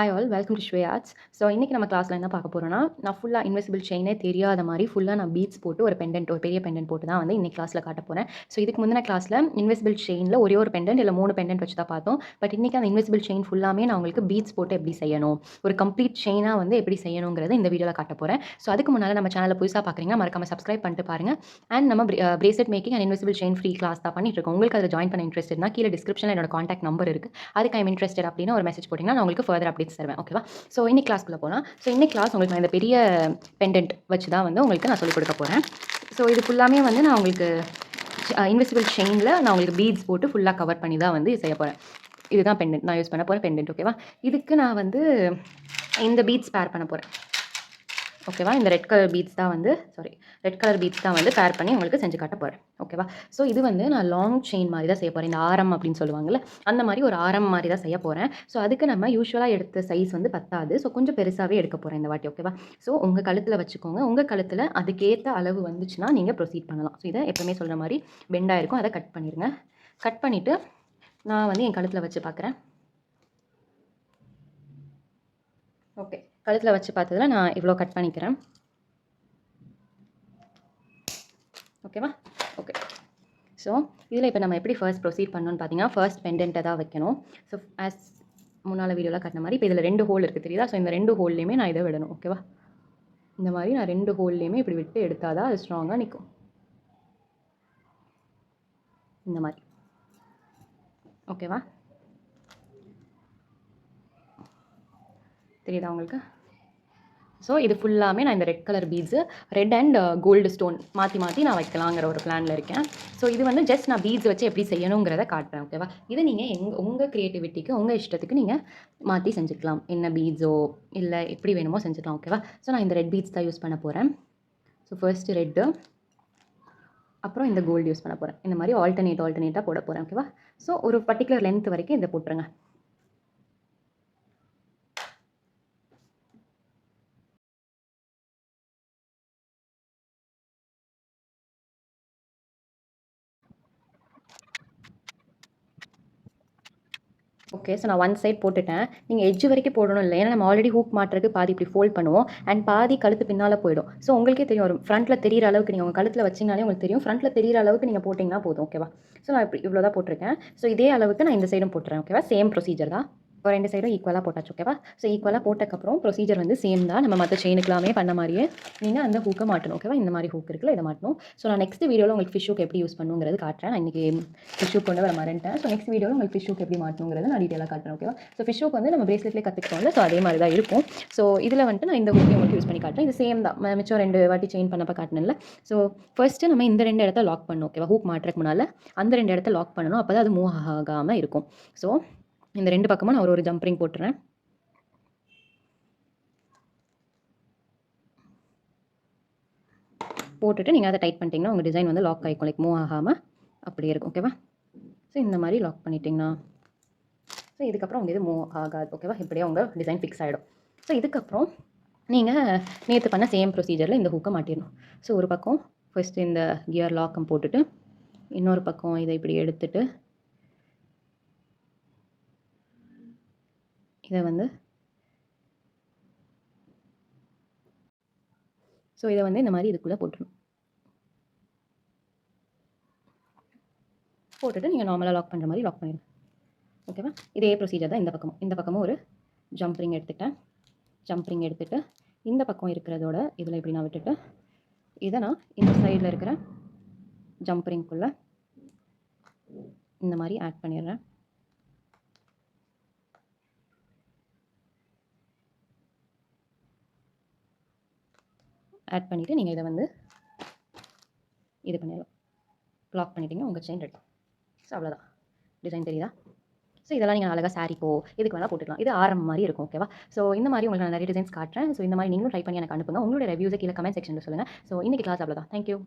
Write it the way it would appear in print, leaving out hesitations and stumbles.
Hi all welcome to sway arts. So இன்றைக்கி நம்ம கிளாஸில் என்ன பார்க்க போகிறோன்னா, நான் ஃபுல்லாக இன்விசிபிள் செயினே தெரியாத மாதிரி ஃபுல்லாக நான் பீட்ஸ் போட்டு ஒரு பெரிய பெண்டன்ட் போட்டு தான் வந்து இன்றைக்கி கிளாஸில் காட்ட போகிறேன். ஸோ இதுக்கு முந்தின கிளாஸில் இன்விசிபிள் செயினில் ஒரே ஒரு பெண்டன்ட் இல்லை 3 பெண்டன்ட் வச்சு தான் பார்த்தோம். பட் இன்றைக்கி அந்த இன்விசிபிள் செயின் ஃபுல்லாமே நான் உங்களுக்கு பீட்ஸ் போட்டு எப்படி செய்யணும், ஒரு கம்ப்ளீட் செயினாக வந்து எப்படி செய்யணுங்கிறத இந்த வீடியோவில் காட்ட போகிறேன். ஸோ அதுக்கு முன்னால் நம்ம சேனலை புதுசாக பார்க்குறீங்கன்னா மறக்காமல் சப்ஸ்கிரைப் பண்ணிட்டு பாருங்கள். அண்ட் நம்ம bracelet making and invisible chain free class தான் பண்ணிட்டு இருக்கோம். உங்களுக்கு அதில் ஜாயின் பண்ண இன்ட்ரெஸ்ட் இருந்தால் கீழே டிஸ்கிரிப்ஷனில் என்னோட காண்டாக்ட் நம்பர் இருக்குது. அதுக்கு ஐம் இன்ட்ரெஸ்டட் அப்படின்னு ஒரு மெசேஜ் போட்டிங்கன்னா நான் உங்களுக்கு ஃபர்தர் அப்டேட்ஸ் தருவேன். ஓகேவா? ஸோ இன்னைக்கு கிளாஸ்க்குள்ளே போகலாம். ஸோ இன்னைக்கு கிளாஸ் உங்களுக்கு நான் இந்த பெரிய பெண்டன்ட் வச்சு தான் வந்து உங்களுக்கு நான் சொல்லிக் கொடுக்க போகிறேன். ஸோ இது ஃபுல்லாமே வந்து நான் உங்களுக்கு இன்விசிபிள் செயினில் நான் உங்களுக்கு பீட்ஸ் போட்டு ஃபுல்லாக கவர் பண்ணி தான் வந்து செய்ய போகிறேன். இதுதான் பெண்டன்ட் நான் யூஸ் பண்ண போகிறேன் பெண்டன்ட். ஓகேவா? இதுக்கு நான் வந்து இந்த பீட்ஸ் பேர் பண்ண போகிறேன். ஓகேவா? இந்த ரெட் கலர் பீட்ஸ் தான் வந்து பேர் பண்ணி உங்களுக்கு செஞ்சு காட்ட போகிறேன். ஓகேவா? ஸோ இது வந்து நான் லாங் செயின் மாதிரி தான் செய்ய போகிறேன். இந்த ஆரம் அப்படின்னு சொல்லுவாங்கள்ல, அந்த மாதிரி ஒரு ஆரம் மாதிரி தான் செய்ய போகிறேன். ஸோ அதுக்கு நம்ம யூஸ்வலாக எடுத்த சைஸ் வந்து பத்தாது. ஸோ கொஞ்சம் பெருசாகவே எடுக்க போகிறேன் இந்த வாட்டி. ஓகேவா? ஸோ உங்கள் கழுத்தில் வச்சுக்கோங்க. உங்கள் கழுத்தில் அதுக்கேற்ற அளவு வந்துச்சுன்னா நீங்கள் ப்ரொசீட் பண்ணலாம். ஸோ இதை எப்பவுமே சொல்கிற மாதிரி பெண்டாக இருக்கும், அதை கட் பண்ணிடுங்க. கட் பண்ணிவிட்டு நான் வந்து என் கழுத்தில் வச்சு பார்க்குறேன். ஓகே, கழுத்தில் வச்சு பார்த்ததில் நான் இவ்வளோ கட் பண்ணிக்கிறேன். ஓகேவா? ஓகே. ஸோ இதில் இப்போ நம்ம எப்படி ஃபர்ஸ்ட் ப்ரொசீட் பண்ணணும்னு பார்த்தீங்கன்னா, ஃபர்ஸ்ட் பெண்டன்ட்டை தான் வைக்கணும். ஸோ ஆஸ் முன்னால் வீடியோவில் காட்டின மாதிரி இப்போ இதில் 2 ஹோல் இருக்குது தெரியுதா? ஸோ இந்த 2 ஹோல்லையுமே நான் இதை விடணும். ஓகேவா? இந்த மாதிரி நான் 2 ஹோல்லையுமே இப்படி விட்டு எடுத்தால் தான் அது ஸ்ட்ராங்காக நிற்கும். இந்த மாதிரி. ஓகேவா? தெரியுதா உங்களுக்கு? ஸோ இது ஃபுல்லாமே நான் இந்த red colour beads, red and gold stone மாற்றி நான் வைக்கலாங்கிற ஒரு பிளானில் இருக்கேன். ஸோ இது வந்து ஜஸ்ட் நான் பீட்ஸ் வச்சு எப்படி செய்யணுங்கிறத காட்டுறேன். ஓகேவா? இதை நீங்கள் உங்கள் க்ரியேட்டிவிட்டிக்கு உங்கள் இஷ்டத்துக்கு நீங்கள் மாற்றி செஞ்சுக்கலாம். என்ன பீட்ஸோ இல்லை எப்படி வேணுமோ செஞ்சுக்கலாம். ஓகேவா? ஸோ நான் இந்த ரெட் பீட்ஸ் தான் யூஸ் பண்ண போகிறேன். ஸோ ஃபர்ஸ்ட்டு ரெட்டு, அப்புறம் இந்த கோல்டு யூஸ் பண்ண போகிறேன். இந்த மாதிரி ஆல்டர்னேட்டாக போட போகிறேன். ஓகேவா? ஸோ ஒரு பர்டிகுலர் லென்த் வரைக்கும் இதை போட்டுருங்க. ஓகே, ஸோ நான் ஒன் சைட் போட்டுட்டேன். நீங்கள் எட்ஜ் வரைக்கும் போடணும் இல்லை, ஏன்னா நம்ம ஆல்ரெடி ஹூக் மாட்டுறதுக்கு பாதி இப்படி ஃபோல்ட் பண்ணுவோம் அண்ட் பாதி கழுத்து பின்னால் போயிடும். ஸோ உங்களுக்கே தெரியும், ஒரு ஃப்ரண்ட்டில் தெரியிற அளவுக்கு நீங்கள் உங்கள் கழுத்தில் வச்சிங்கனாலே உங்களுக்கு தெரியும். ஃப்ரண்ட்டில் தெரியிற அளவுக்கு நீங்கள் போட்டிங்கன்னா போதும். ஓகேவா? ஸோ நான் இப்படி இவ்வளோ தான் போட்டிருக்கேன். ஸோ இதே அளவுக்கு நான் இந்த சைடும் போட்டுறேன். ஓகேவா? சேம் ப்ரொசீஜர் தான். இப்போ 2 சைடும் ஈக்குவலாக போட்டாச்சு. ஓகேவா? ஸோ ஈக்குவலாக போட்டக்கப்புறம் ப்ரொசீஜர் வந்து சேம் தான். நம்ம மற்ற செயினுக்கெல்லாமே பண்ண மாதிரியே நீங்கள் அந்த ஹூக்கை மாட்டணும். ஓகேவா? இந்த மாதிரி ஹூக் இருக்குல்ல, இதை மாட்டணும். ஸோ நான் நெக்ஸ்ட் வீடியோவில் உங்களுக்கு ஃபிஷ் ஹூக் எப்படி யூஸ் பண்ணுங்கிறது காட்டுறேன். நான் இன்றைக்கி ஃபிஷ் ஹூக் கொண்டு வர மறந்துட்டேன். ஸோ நெக்ஸ்ட் வீடியோவில் உங்களுக்கு ஃபிஷ் ஹூக் எப்படி மாட்டணுங்கிறத நான் டீட்டெயிலாக காட்டுறேன். ஓகேவா? ஸோ ஃபிஷ் ஹூக் வந்து நம்ம பிரேஸ்லெட்லேயே கற்றுக்கிட்டோம்ல, ஸோ அதே மாதிரி தான் இருக்கும். ஸோ இதில் வந்துட்டு நான் இந்த ஹூக்கை உங்களுக்கு யூஸ் பண்ணி காட்டுறேன். இது சேம் தான், மிச்சம் 2 வாட்டி செயின் பண்ணப்போ காட்டினேன்ல. ஸோ ஃபர்ஸ்ட்டு நம்ம இந்த 2 இடத்த லாக் பண்ணணும். ஓகேவா? ஹூக் மாட்டுறதுக்கு முன்னால் அந்த 2 இடத்த லாக் பண்ணணும். அப்போ தான் அது மூவ் ஆகாமல் இருக்கும். ஸோ இந்த 2 பக்கமும் நான் ஒரு ஜம்ப் ரிங் போட்டுறேன். போட்டுட்டு நீங்கள் அதை டைட் பண்ணிட்டீங்கன்னா உங்கள் டிசைன் வந்து லாக் ஆகிக்கும், லைக் மூவ் ஆகாமல் அப்படியே இருக்கும். ஓகேவா? ஸோ இந்த மாதிரி லாக் பண்ணிட்டீங்கன்னா ஸோ இதுக்கப்புறம் உங்கள் இது மூவ் ஆகாது. ஓகேவா? இப்படியே உங்கள் டிசைன் ஃபிக்ஸ் ஆகிடும். ஸோ இதுக்கப்புறம் நீங்கள் நேற்று பண்ண சேம் ப்ரொசீஜரில் இந்த ஹூக்கை மாட்டிடணும். ஸோ ஒரு பக்கம் ஃபஸ்ட்டு இந்த கியர் லாக்கம் போட்டுட்டு, இன்னொரு பக்கம் இதை இப்படி எடுத்துட்டு, இதை வந்து ஸோ இதை வந்து இந்த மாதிரி இதுக்குள்ளே போட்டுடணும். போட்டுட்டு நீங்கள் நார்மலாக லாக் பண்ணுற மாதிரி லாக் பண்ணிடுங்க. ஓகேவா? இதே ப்ரொசீஜர் தான் இந்த பக்கமும் ஒரு ஜம்ப் ரிங் எடுத்துக்கிட்டேன். ஜம்ப் ரிங் எடுத்துகிட்டு இந்த பக்கம் இருக்கிறதோட இதில் இப்படி நான் விட்டுட்டு, இதை நான் இந்த சைடில் இருக்கிற ஜம்ப் ரிங்குள்ளே இந்த மாதிரி ஆட் பண்ணிடுறேன். ஆட் பண்ணிவிட்டு நீங்கள் இதை வந்து இது பண்ணிடலாம், லாக் பண்ணிட்டீங்க, உங்கள் செயின் ரெடி. ஸோ அவ்வளோதான். டிசைன் தெரியுதா? ஸோ இதெல்லாம் நீங்கள் அழகாக சாரிக்கோ இதுக்கு வேணால் போட்டுக்கலாம். இது ஆரம் மாதிரி இருக்கும். ஓகேவா? ஸோ இந்த மாதிரி உங்களுக்கு நான் நிறைய டிசைன்ஸ் காட்டுறேன். ஸோ இந்த மாதிரி நீங்களும் ட்ரை பண்ணி எனக்கு அனுப்புங்க. உங்களுடைய ரிவ்யூஸை கீழே கமெண்ட் செக்ஷனில் சொல்லுங்கள். ஸோ இன்றைக்கி கிளாஸ் அவ்வளோதான். தேங்க்யூ.